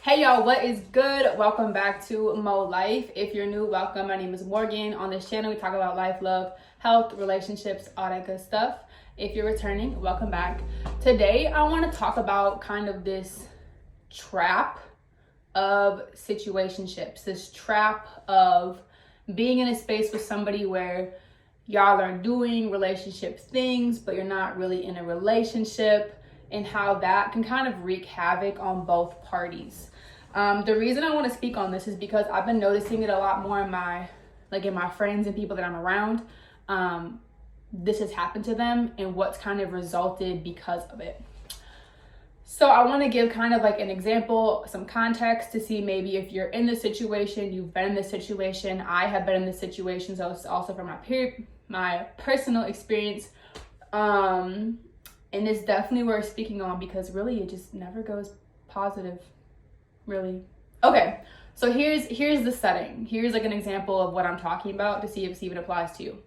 Hey y'all, what is good? Welcome back to Mo Life. If you're new, welcome. My name is Morgan. On this channel, we talk about life, love, health, relationships, all that good stuff. If you're returning, welcome back. Today, I want to talk about kind of this trap of situationships, this trap of being in a space with somebody where y'all are doing relationship things, but you're not really in a relationship, and how that can kind of wreak havoc on both parties. The reason I want to speak on this is because I've been noticing it a lot more in my friends and people that I'm around. This has happened to them and what's kind of resulted because of it. So I want to give kind of like an example, some context to see maybe if you're in this situation, you've been in this situation. I have been in this situation, so it's also from my personal experience. And it's definitely worth speaking on because really it just never goes positive, really. Okay, so here's the setting. Here's like an example of what I'm talking about to see if it even applies to you.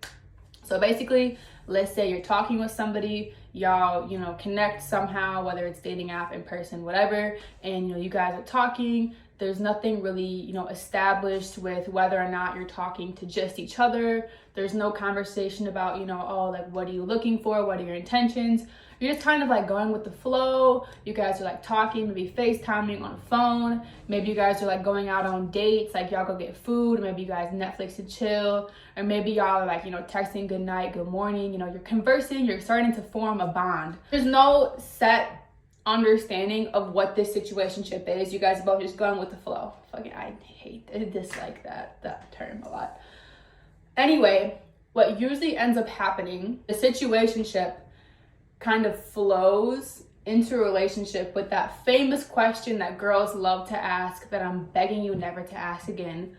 So basically, let's say you're talking with somebody, y'all, connect somehow, whether it's dating app, in person, whatever, and you guys are talking. There's nothing really, established with whether or not you're talking to just each other. There's no conversation about, what are you looking for? What are your intentions? You're just kind of like going with the flow. You guys are like talking, maybe FaceTiming on a phone. Maybe you guys are like going out on dates, like y'all go get food. Maybe you guys Netflix and chill. Or maybe y'all are like, texting good night, good morning. You're conversing, you're starting to form a bond. There's no set understanding of what this situationship is. You guys are both just going with the flow. I dislike that term a lot. Anyway, what usually ends up happening, the situationship kind of flows into a relationship with that famous question that girls love to ask that I'm begging you never to ask again.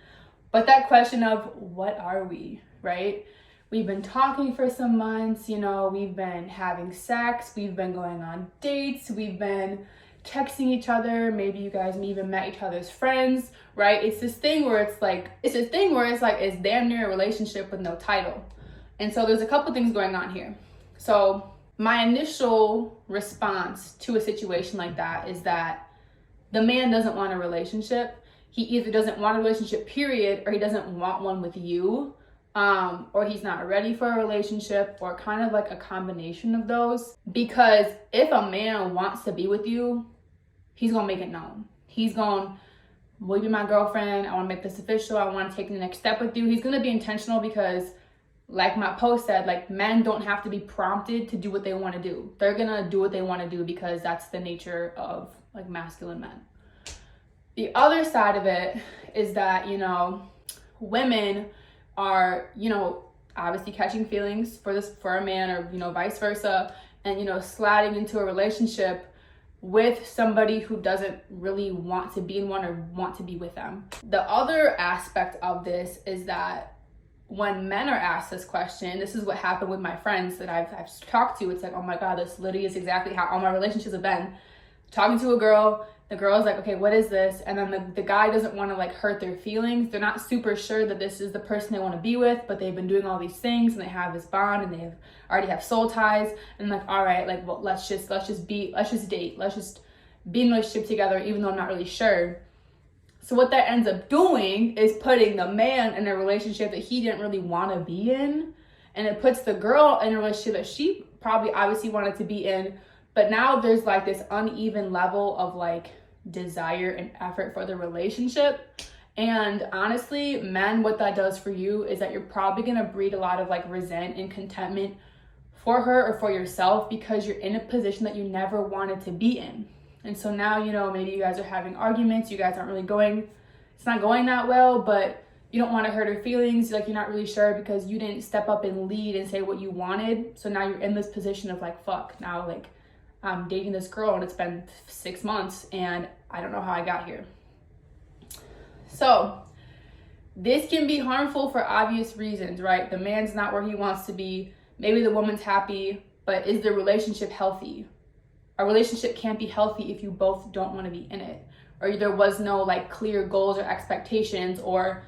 But that question of what are we, right? We've been talking for some months, we've been having sex, we've been going on dates, we've been texting each other, maybe you guys even met each other's friends, right? It's this thing where it's damn near a relationship with no title. And so there's a couple things going on here. So my initial response to a situation like that is that the man doesn't want a relationship. He either doesn't want a relationship, period, or he doesn't want one with you. Or he's not ready for a relationship, or kind of like a combination of those. Because if a man wants to be with you, he's gonna make it known. He's gonna, will you be my girlfriend? I wanna make this official. I wanna take the next step with you. He's gonna be intentional because, like my post said, men don't have to be prompted to do what they wanna do. They're gonna do what they wanna do because that's the nature of masculine men. The other side of it is that, women are, obviously catching feelings for a man, or, vice versa, and, sliding into a relationship with somebody who doesn't really want to be in one or want to be with them. The other aspect of this is that when men are asked this question, this is what happened with my friends that I've talked to. It's like, oh my God, this literally is exactly how all my relationships have been. Talking to a girl, the girl's like, okay, what is this? And then the guy doesn't want to hurt their feelings. They're not super sure that this is the person they want to be with, but they've been doing all these things and they have this bond and they already have soul ties. And all right, well, let's just date. Let's just be in a relationship together, even though I'm not really sure. So what that ends up doing is putting the man in a relationship that he didn't really want to be in. And it puts the girl in a relationship that she probably obviously wanted to be in. But now there's this uneven level of desire and effort for the relationship. And honestly, men, what that does for you is that you're probably going to breed a lot of resent and contentment for her or for yourself because you're in a position that you never wanted to be in. And so now, maybe you guys are having arguments, you guys aren't really it's not going that well, but you don't want to hurt her feelings, you're not really sure because you didn't step up and lead and say what you wanted. So now you're in this position of fuck, now I'm dating this girl and it's been 6 months and I don't know how I got here. So this can be harmful for obvious reasons, right? The man's not where he wants to be. Maybe the woman's happy, but is the relationship healthy? A relationship can't be healthy if you both don't want to be in it, or there was no clear goals or expectations or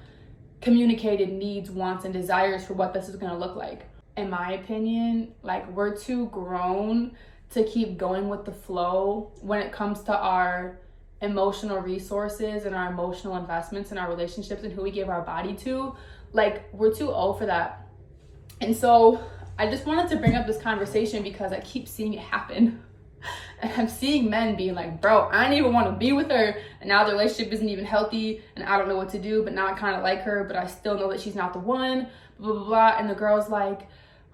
communicated needs, wants, and desires for what this is going to look like. In my opinion, we're too grown to keep going with the flow when it comes to our emotional resources and our emotional investments in our relationships and who we give our body to, like, we're too old for that. And so I just wanted to bring up this conversation because I keep seeing it happen. And I'm seeing men being like, bro, I didn't even want to be with her, and now the relationship isn't even healthy, and I don't know what to do, but now I kind of like her, but I still know that she's not the one, blah, blah, blah. And the girl's like,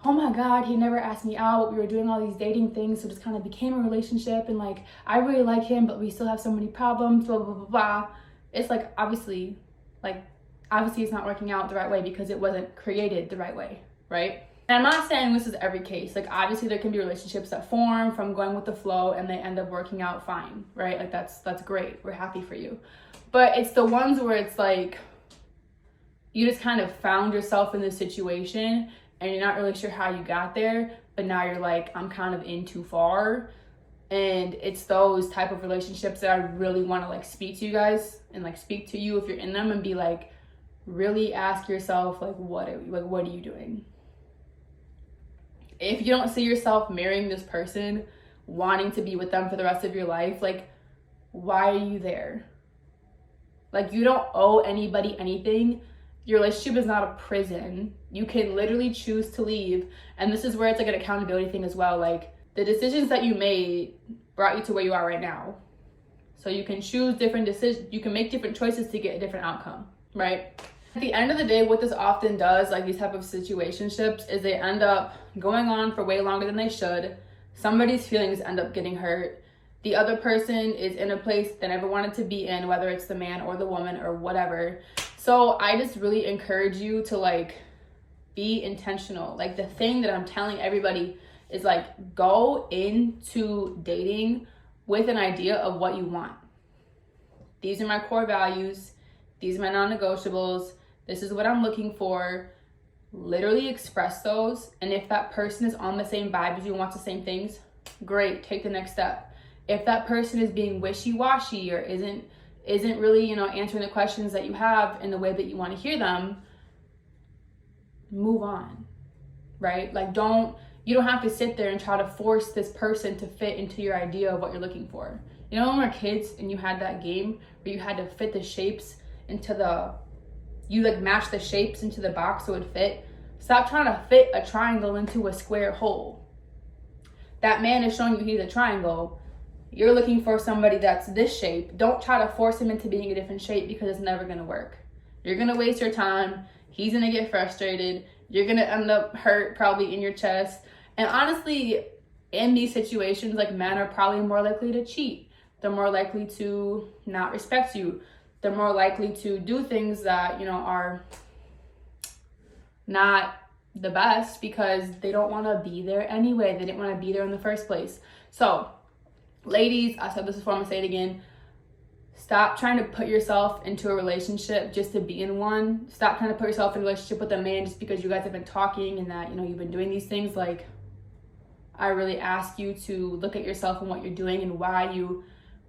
oh my God, he never asked me out. We were doing all these dating things, so it just kind of became a relationship, and like, I really like him, but we still have so many problems, blah, blah, blah, blah. It's like, obviously it's not working out the right way because it wasn't created the right way, right? And I'm not saying this is every case. Like, obviously there can be relationships that form from going with the flow and they end up working out fine, right? Like, that's great. We're happy for you. But it's the ones where it's like, you just kind of found yourself in this situation and you're not really sure how you got there, but now you're like, I'm kind of in too far. And it's those type of relationships that I really want to like speak to you guys and like speak to you if you're in them and be like, really ask yourself, like, what are you doing? If you don't see yourself marrying this person, wanting to be with them for the rest of your life, like, why are you there? Like, you don't owe anybody anything. Your relationship is not a prison. You can literally choose to leave. And this is where it's like an accountability thing as well. Like, the decisions that you made brought you to where you are right now. So you can choose different decisions. You can make different choices to get a different outcome, right? At the end of the day, what this often does, like these type of situationships, is they end up going on for way longer than they should. Somebody's feelings end up getting hurt. The other person is in a place they never wanted to be in, whether it's the man or the woman or whatever. So I just really encourage you to like be intentional. Like, the thing that I'm telling everybody is like, go into dating with an idea of what you want. These are my core values. These are my non-negotiables. This is what I'm looking for. Literally express those. And if that person is on the same vibe as you, wants the same things, great, take the next step. If that person is being wishy-washy or isn't really, answering the questions that you have in the way that you want to hear them, move on, right? Like, you don't have to sit there and try to force this person to fit into your idea of what you're looking for. You know, when we were kids and you had that game where you had to fit the shapes into you like match the shapes into the box so it would fit. Stop trying to fit a triangle into a square hole. That man is showing you he's a triangle. You're looking for somebody that's this shape. Don't try to force him into being a different shape because it's never going to work. You're going to waste your time. He's going to get frustrated. You're going to end up hurt probably in your chest. And honestly, in these situations, like, men are probably more likely to cheat. They're more likely to not respect you. They're more likely to do things that, are not the best because they don't want to be there anyway. They didn't want to be there in the first place. So, ladies, I said this before, I'm going to say it again. Stop trying to put yourself into a relationship just to be in one. Stop trying to put yourself in a relationship with a man just because you guys have been talking and that, you've been doing these things. Like, I really ask you to look at yourself and what you're doing and why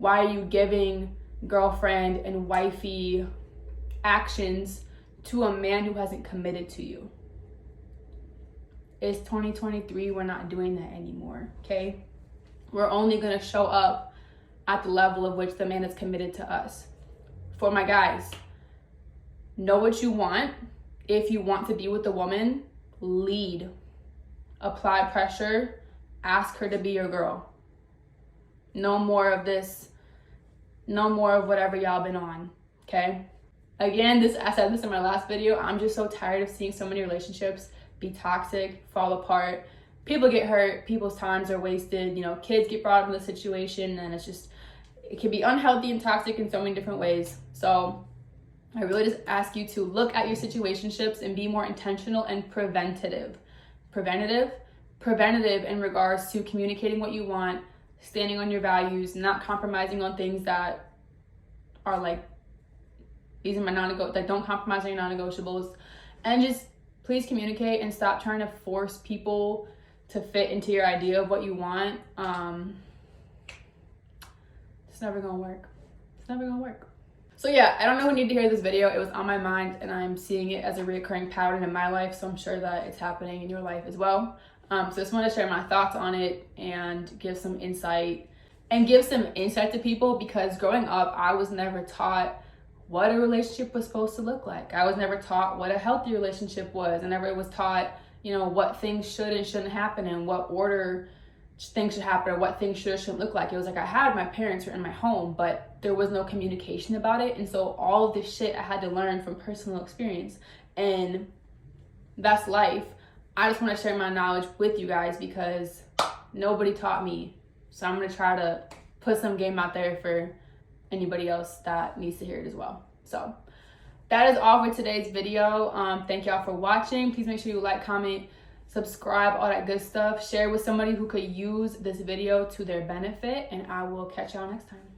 are you giving girlfriend and wifey actions to a man who hasn't committed to you. It's 2023. We're not doing that anymore, okay? We're only going to show up at the level of which the man is committed to us. For my guys, know what you want. If you want to be with a woman, lead. Apply pressure. Ask her to be your girl. No more of this. No more of whatever y'all been on, okay? Again, I said this in my last video. I'm just so tired of seeing so many relationships be toxic, fall apart. People get hurt. People's times are wasted. Kids get brought up in the situation, and it can be unhealthy and toxic in so many different ways. So I really just ask you to look at your situationships and be more intentional and preventative in regards to communicating what you want, standing on your values, not compromising on things that are like, these are my non-negotiables, like, don't compromise on your non-negotiables, and just please communicate and stop trying to force people to fit into your idea of what you want. It's never gonna work. So yeah, I don't know who needed to hear this video. It was on my mind and I'm seeing it as a recurring pattern in my life, so I'm sure that it's happening in your life as well. So just want to share my thoughts on it and give some insight. and give some insight to people, because growing up, I was never taught what a relationship was supposed to look like. I was never taught what a healthy relationship was. I never was taught, what things should and shouldn't happen and what order things should happen or what things should or shouldn't look like. It was like I had my parents were in my home, but there was no communication about it. And so all of this shit I had to learn from personal experience, and that's life. I just want to share my knowledge with you guys because nobody taught me. So I'm going to try to put some game out there for anybody else that needs to hear it as well. So that is all for today's video. Thank y'all for watching. Please make sure you like, comment, subscribe, all that good stuff. Share with somebody who could use this video to their benefit, and I will catch y'all next time.